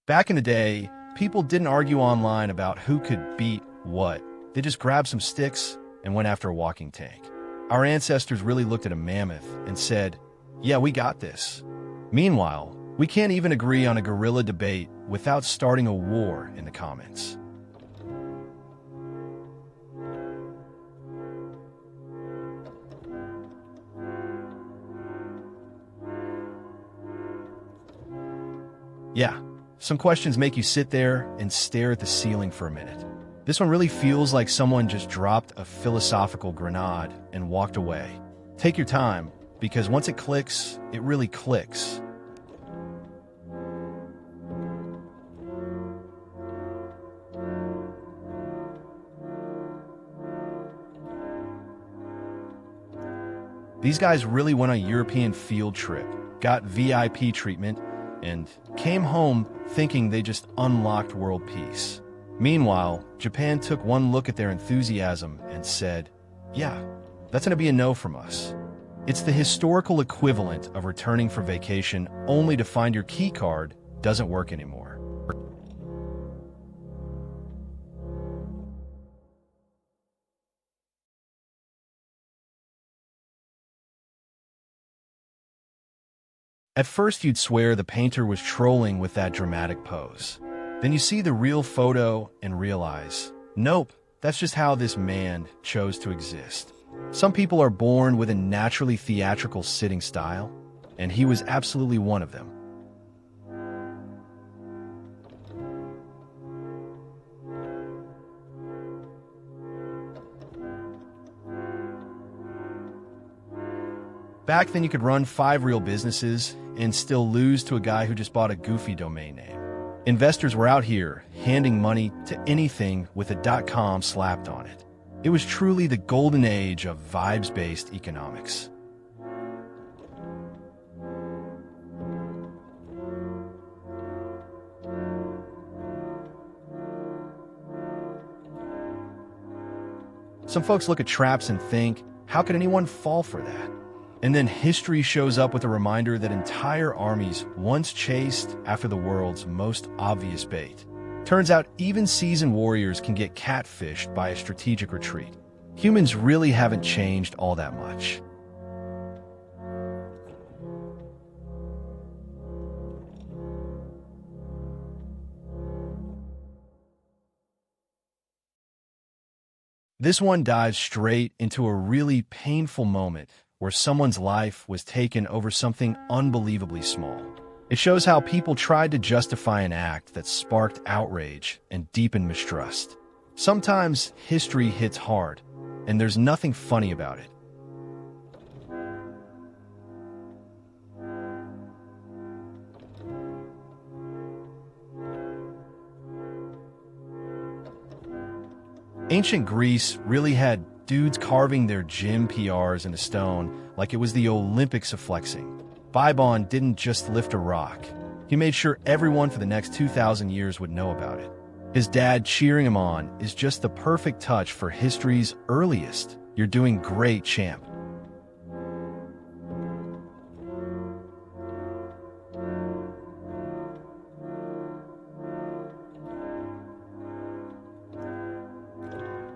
Back in the day, people didn't argue online about who could beat what. They just grabbed some sticks and went after a walking tank. Our ancestors really looked at a mammoth and said, "Yeah, we got this." Meanwhile, we can't even agree on a guerrilla debate without starting a war in the comments. Yeah, some questions make you sit there and stare at the ceiling for a minute. This one really feels like someone just dropped a philosophical grenade and walked away. Take your time, because once it clicks, it really clicks. These guys really went on a European field trip, got VIP treatment, and came home thinking they just unlocked world peace. Meanwhile, Japan took one look at their enthusiasm and said, "Yeah, that's gonna be a no from us." It's the historical equivalent of returning for vacation only to find your key card doesn't work anymore. At first you'd swear the painter was trolling with that dramatic pose. Then you see the real photo and realize, nope, that's just how this man chose to exist. Some people are born with a naturally theatrical sitting style, and he was absolutely one of them. Back then you could run 5 real businesses and still lose to a guy who just bought a goofy domain name. Investors were out here handing money to anything with a .com slapped on it. It was truly the golden age of vibes-based economics. Some folks look at traps and think, how could anyone fall for that? And then history shows up with a reminder that entire armies once chased after the world's most obvious bait. Turns out even seasoned warriors can get catfished by a strategic retreat. Humans really haven't changed all that much. This one dives straight into a really painful moment where someone's life was taken over something unbelievably small. It shows how people tried to justify an act that sparked outrage and deepened mistrust. Sometimes history hits hard, and there's nothing funny about it. Ancient Greece really had dudes carving their gym PRs into stone like it was the Olympics of flexing. Bybon didn't just lift a rock. He made sure everyone for the next 2,000 years would know about it. His dad cheering him on is just the perfect touch for history's earliest "You're doing great, champ."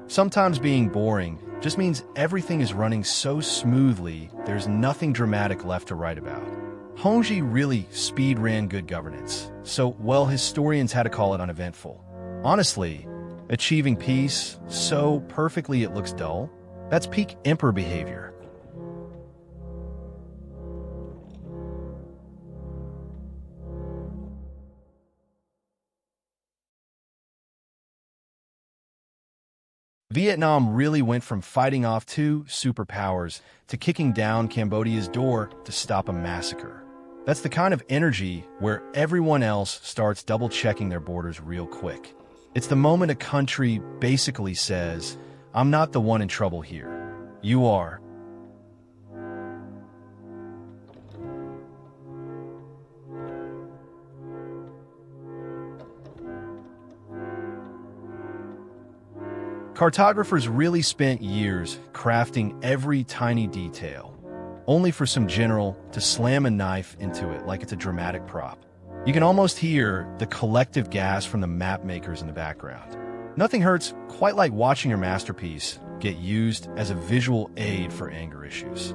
Sometimes being boring just means everything is running so smoothly there's nothing dramatic left to write about. Hongzhi really speed ran good governance, so, well, historians had to call it uneventful. Honestly, achieving peace so perfectly it looks dull, that's peak emperor behavior. Vietnam really went from fighting off 2 superpowers to kicking down Cambodia's door to stop a massacre. That's the kind of energy where everyone else starts double-checking their borders real quick. It's the moment a country basically says, "I'm not the one in trouble here. You are." Cartographers really spent years crafting every tiny detail, only for some general to slam a knife into it like it's a dramatic prop. You can almost hear the collective gasp from the map makers in the background. Nothing hurts quite like watching your masterpiece get used as a visual aid for anger issues.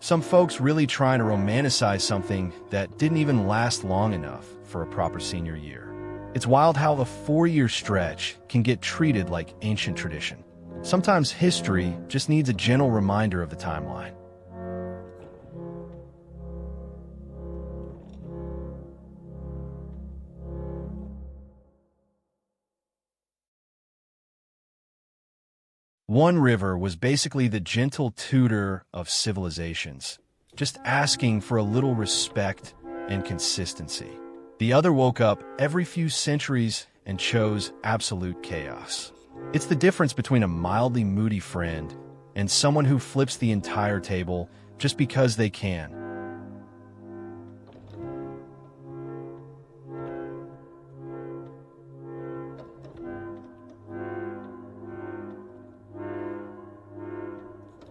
Some folks really trying to romanticize something that didn't even last long enough for a proper senior year. It's wild how the 4-year stretch can get treated like ancient tradition. Sometimes history just needs a gentle reminder of the timeline. One river was basically the gentle tutor of civilizations, just asking for a little respect and consistency. The other woke up every few centuries and chose absolute chaos. It's the difference between a mildly moody friend and someone who flips the entire table just because they can.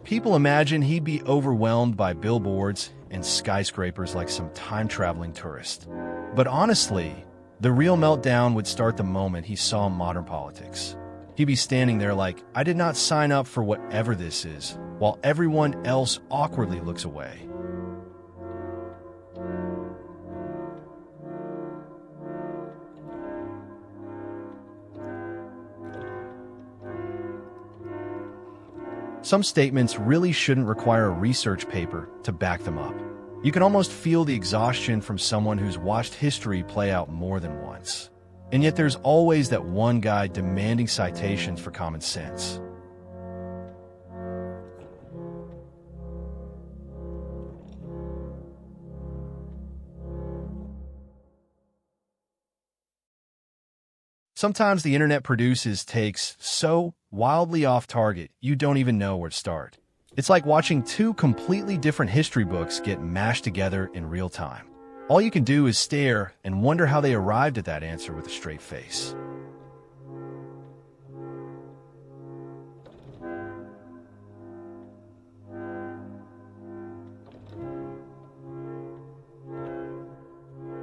People imagine he'd be overwhelmed by billboards and skyscrapers like some time-traveling tourist. But honestly, the real meltdown would start the moment he saw modern politics. He'd be standing there like, I did not sign up for whatever this is, while everyone else awkwardly looks away. Some statements really shouldn't require a research paper to back them up. You can almost feel the exhaustion from someone who's watched history play out more than once. And yet there's always that one guy demanding citations for common sense. Sometimes the internet produces takes so wildly off target, you don't even know where to start. It's like watching two completely different history books get mashed together in real time. All you can do is stare and wonder how they arrived at that answer with a straight face.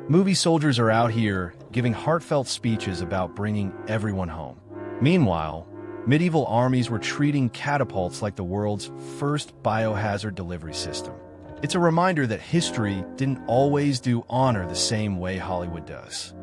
Movie soldiers are out here giving heartfelt speeches about bringing everyone home. Meanwhile, medieval armies were treating catapults like the world's first biohazard delivery system. It's a reminder that history didn't always do honor the same way Hollywood does.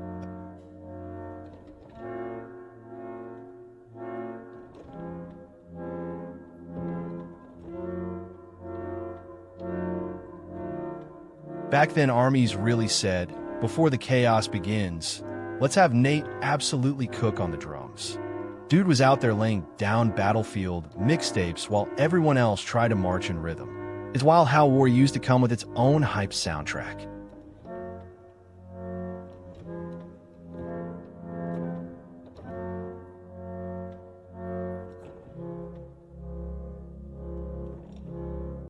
Back then, armies really said, before the chaos begins, let's have Nate absolutely cook on the drums. Dude was out there laying down battlefield mixtapes while everyone else tried to march in rhythm. It's wild how war used to come with its own hype soundtrack.